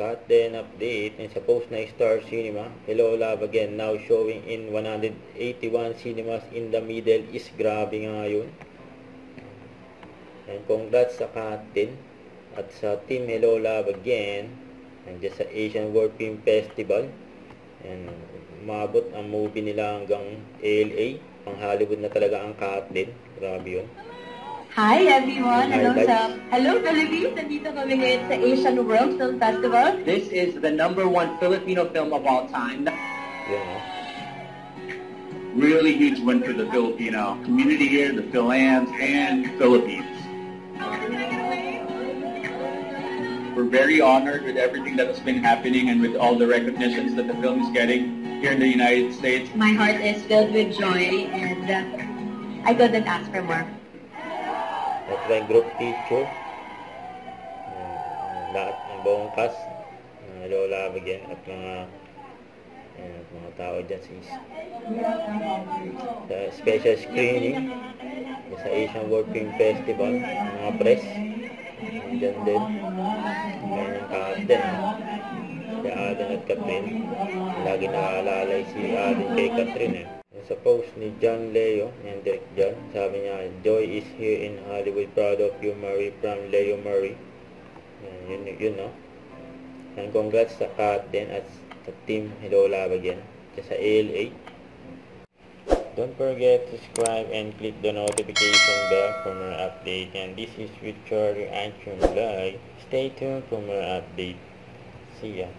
Cut then update and sa post na Star Cinema. Hello Love Again now showing in 181 cinemas in the Middle East. Grabe nga yun. And congrats sa Cut din at sa Team Hello Love Again and sa Asian World Film Festival. And umabot ang movie nila hanggang ALA. Pang Hollywood na talaga ang Cut din. Grabe yun. Hi everyone! Hello Philippines! Nandito kami ngayon sa Asian World Film Festival. This is the #1 Filipino film of all time. Yeah. Really huge win for the Filipino community here, the Philams, and Philippines. We're very honored with everything that has been happening and with all the recognitions that the film is getting here in the United States. My heart is filled with joy and I couldn't ask for more. At may group picture. Lahat ng buong cast. Hello Love Again at mga tao dyan sa special screening sa Asian World Film Festival. Mga press. Dyan din. Ganyan Cut din. Si Alan at Catherine. Lagi nakalalay si Alan kay Catherine Sa post ni John Leo, yan Direk John, sabi niya, Joy is here in Hollywood, proud of you Murray, from Leo Murray. Yun no. And congrats sa Cut din at sa Team Hello Love Again sa ALA. Don't forget to subscribe and click the notification bell for more update. And this is with Charlie Action Live. Stay tuned for more update. See ya.